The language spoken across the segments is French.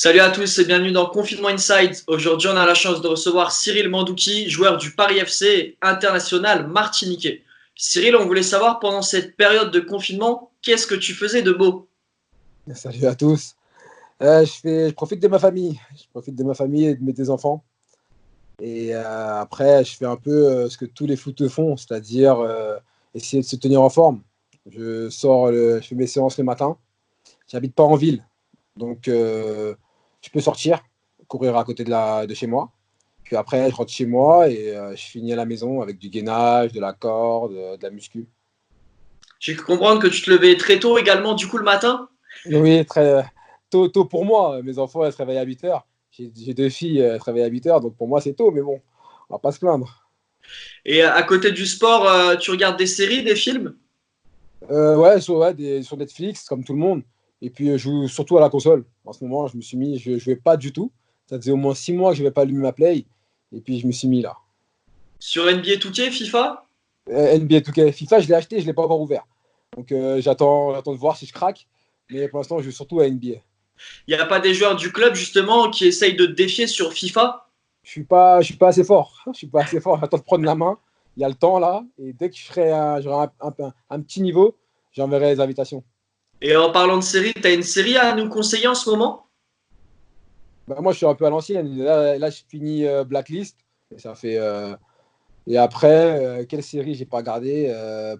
Salut à tous et bienvenue dans Confinement Inside. Aujourd'hui, on a la chance de recevoir Cyril Mandouki, joueur du Paris FC international martiniquais. Cyril, on voulait savoir pendant cette période de confinement, qu'est-ce que tu faisais de beau? Salut à tous. Je profite de ma famille. Je profite de ma famille et de mes deux enfants. Et après, je fais un peu ce que tous les footeux font, c'est-à-dire essayer de se tenir en forme. Je fais mes séances le matin. J'habite pas en ville, donc je peux sortir, courir à côté de chez moi. Puis après, je rentre chez moi et je finis à la maison avec du gainage, de la corde, de la muscu. J'ai cru comprendre que tu te levais très tôt également, du coup, le matin. Oui, très tôt pour moi. Mes enfants, elles se réveillent à 8 heures. J'ai deux filles, elles se réveillent à 8 heures, donc pour moi, c'est tôt, mais bon, on va pas se plaindre. Et à côté du sport, tu regardes des séries, des films? Ouais, sur Netflix, comme tout le monde. Et puis, je joue surtout à la console. En ce moment, je jouais pas du tout. Ça faisait au moins 6 mois que je n'avais pas allumé ma Play. Et puis, je me suis mis là. Sur NBA 2K, FIFA? NBA 2K, FIFA, je l'ai acheté, je ne l'ai pas encore ouvert. Donc, j'attends de voir si je craque. Mais pour l'instant, je joue surtout à NBA. Il n'y a pas des joueurs du club justement qui essayent de te défier sur FIFA? Je suis pas assez fort. Je suis pas assez fort. J'attends de prendre la main. Il y a le temps là. Et dès que j'aurai un petit niveau, j'enverrai les invitations. Et en parlant de séries, tu as une série à nous conseiller en ce moment? Bah, moi, je suis un peu à l'ancienne. Là, je finis Blacklist. Et ça fait. Et après, quelle série j'ai pas regardé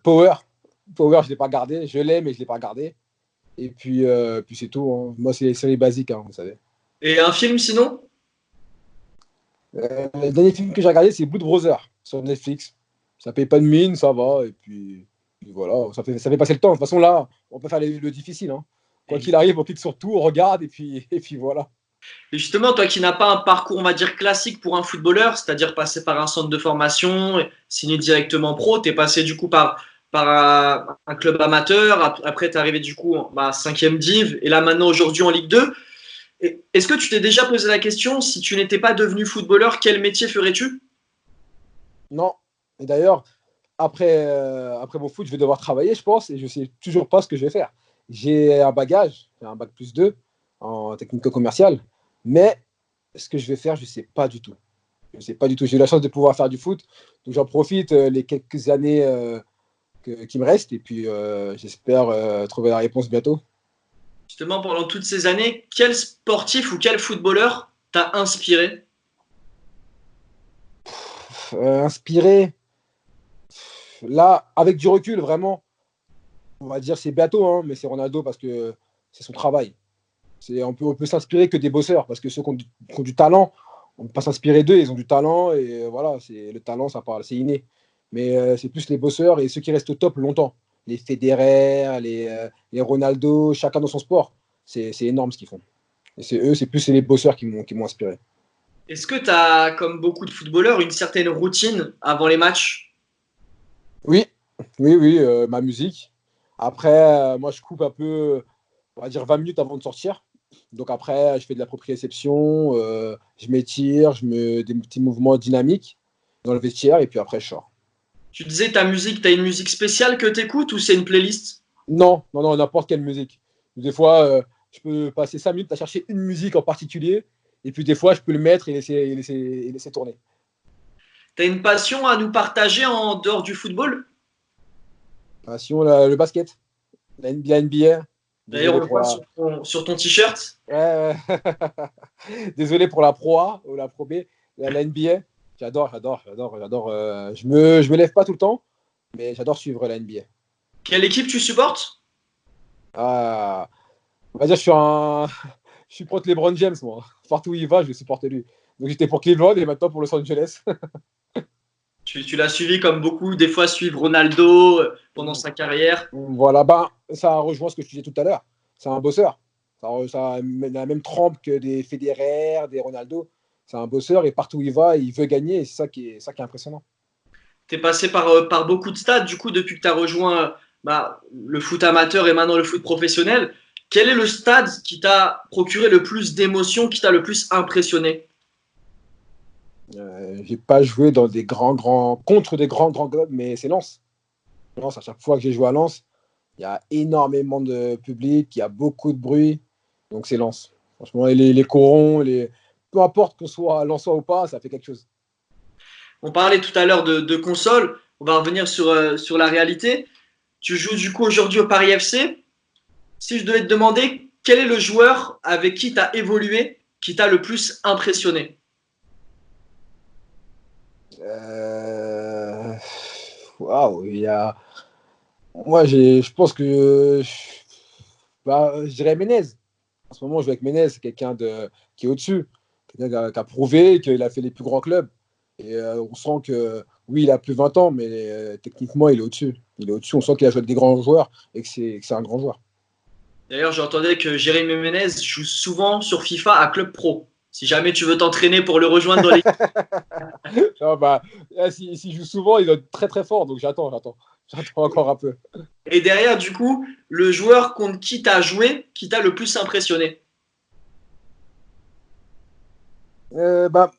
Power. Power, je l'ai pas regardé. Je l'ai, mais je l'ai pas regardé. Et puis c'est tout, hein. Moi, c'est les séries basiques, hein, vous savez. Et un film sinon? Le dernier film que j'ai regardé, c'est Blood Brother sur Netflix. Ça paye pas de mine, ça va. Et puis voilà, ça fait passer le temps. De toute façon, là, on peut faire le difficile, hein. Quoi qu'il arrive, on clique sur tout, on regarde, et puis voilà. Et justement, toi qui n'as pas un parcours, on va dire, classique pour un footballeur, c'est-à-dire passer par un centre de formation, signer directement pro, tu es passé du coup par un club amateur, après tu es arrivé du coup en 5e div, et là maintenant aujourd'hui en Ligue 2. Est-ce que tu t'es déjà posé la question, si tu n'étais pas devenu footballeur, quel métier ferais-tu? Non. Et d'ailleurs, après mon foot, je vais devoir travailler, je pense, et je sais toujours pas ce que je vais faire. J'ai un bagage, j'ai un bac plus 2 en technico-commercial, mais ce que je vais faire, je sais pas du tout. Je sais pas du tout. J'ai eu la chance de pouvoir faire du foot, donc j'en profite les quelques années qui me restent, et puis j'espère trouver la réponse bientôt. Justement, pendant toutes ces années, quel sportif ou quel footballeur t'a inspiré? Inspiré, là, avec du recul, vraiment, on va dire c'est Beato, hein, mais c'est Ronaldo parce que c'est son travail. On peut s'inspirer que des bosseurs, parce que ceux qui ont du talent, on ne peut pas s'inspirer d'eux, ils ont du talent, et voilà, le talent, ça parle, c'est inné. Mais c'est plus les bosseurs et ceux qui restent au top longtemps. Les Federer, les Ronaldo, chacun dans son sport. C'est énorme ce qu'ils font. Et c'est les bosseurs qui m'ont inspiré. Est-ce que tu as, comme beaucoup de footballeurs, une certaine routine avant les matchs? Oui, oui, oui, ma musique. Après, moi, je coupe un peu, on va dire 20 minutes avant de sortir. Donc après, je fais de la proprioception, je m'étire, des petits mouvements dynamiques dans le vestiaire, et puis après, je sors. Tu disais ta musique, tu as une musique spéciale que tu écoutes ou c'est une playlist? Non, non, non, n'importe quelle musique. Des fois, je peux passer 5 minutes à chercher une musique en particulier, et puis des fois, je peux le mettre et laisser tourner. Tu as une passion à nous partager en dehors du football? Ah, sinon, le basket, la NBA, D'ailleurs, désolé on le pour voit la, sur ton t-shirt. ouais, désolé pour la Pro A ou la Pro B, la NBA. J'adore, j'adore, j'adore, j'adore. Je me lève pas tout le temps, mais j'adore suivre la NBA. Quelle équipe tu supportes? Ah, on va dire, je suis contre LeBron James, moi. Partout où il va, je vais supporter lui. Donc j'étais pour Cleveland et maintenant pour Los Angeles. Tu l'as suivi comme beaucoup, des fois suivre Ronaldo pendant sa carrière. Voilà, ben, ça rejoint ce que je disais tout à l'heure. C'est un bosseur. Ça a la même trempe que des Federer, des Ronaldo. C'est un bosseur et partout où il va, il veut gagner et c'est ça qui est impressionnant. Tu es passé par beaucoup de stades, du coup, depuis que tu as rejoint le foot amateur et maintenant le foot professionnel. Quel est le stade qui t'a procuré le plus d'émotions, qui t'a le plus impressionné? J'ai pas joué dans contre des grands clubs, mais c'est Lens. Lens, à chaque fois que j'ai joué à Lens, il y a énormément de public, il y a beaucoup de bruit, donc c'est Lens. Franchement, les corons, peu importe qu'on soit Lensois ou pas, ça fait quelque chose. On parlait tout à l'heure de console. On va revenir sur la réalité. Tu joues du coup aujourd'hui au Paris FC. Si je devais te demander quel est le joueur avec qui tu as évolué, qui t'a le plus impressionné? Euh, Waouh, moi, je pense que je dirais Menez. En ce moment, je joue avec Menez, c'est quelqu'un qui est au-dessus, quelqu'un qui a prouvé qu'il a fait les plus grands clubs. Et on sent que, oui, il a plus de 20 ans, mais techniquement, il est au-dessus. Il est au-dessus. On sent qu'il a joué avec des grands joueurs et que c'est un grand joueur. D'ailleurs, j'entendais que Jérémy Ménez joue souvent sur FIFA à Club Pro. Si jamais tu veux t'entraîner pour le rejoindre dans l'équipe. Non, bah, s'il joue souvent, il doit être très très fort. Donc j'attends encore un peu. Et derrière, du coup, le joueur contre qui tu as joué, qui t'a le plus impressionné? Bah,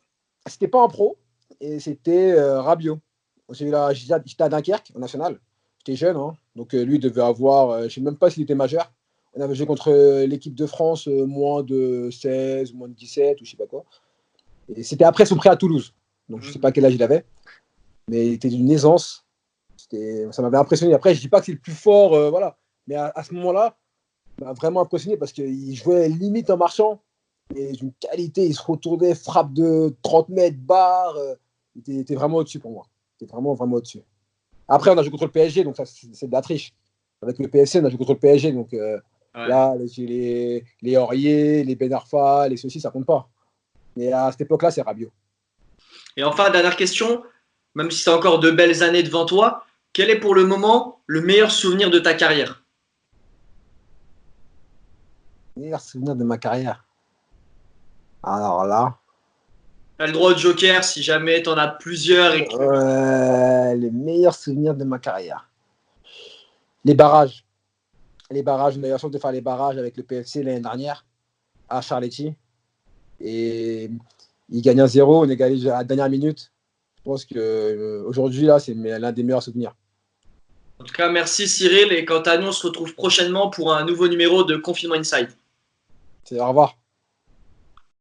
c'était pas un pro, et c'était Rabiot. J'étais à Dunkerque, au national. J'étais jeune, hein. Donc lui, il devait avoir, je ne sais même pas s'il était majeur. On avait joué contre l'équipe de France, moins de 16, moins de 17, ou je sais pas quoi. Et c'était après son prêt à Toulouse. Donc je ne sais pas quel âge il avait, mais il était d'une aisance. Ça m'avait impressionné. Après, je ne dis pas que c'est le plus fort, voilà. Mais à ce moment-là, il m'a vraiment impressionné parce qu'il jouait limite en marchant. Et d'une qualité, il se retournait, frappe de 30 mètres, barre. Il était vraiment au-dessus pour moi. Il était vraiment, vraiment au-dessus. Après, on a joué contre le PSG, donc ça, c'est de la triche. Avec le PSC, on a joué contre le PSG, donc Ouais. là, les Aurier, les Ben Arfa, les ceci, ça compte pas. Mais à cette époque-là, c'est Rabiot. Et enfin, dernière question, même si tu as encore de belles années devant toi, quel est pour le moment le meilleur souvenir de ta carrière? Meilleur souvenir de ma carrière. Alors là, Tu as le droit au joker si jamais tu en as plusieurs. les meilleurs souvenirs de ma carrière. Les barrages. Les barrages, on a eu la chance de faire les barrages avec le PFC l'année dernière à Charletti. Et il gagne 1-0, on égalise à la dernière minute. Je pense qu'aujourd'hui, là, c'est l'un des meilleurs souvenirs. En tout cas, merci Cyril. Et quant à nous, on se retrouve prochainement pour un nouveau numéro de Confinement Inside. Au revoir.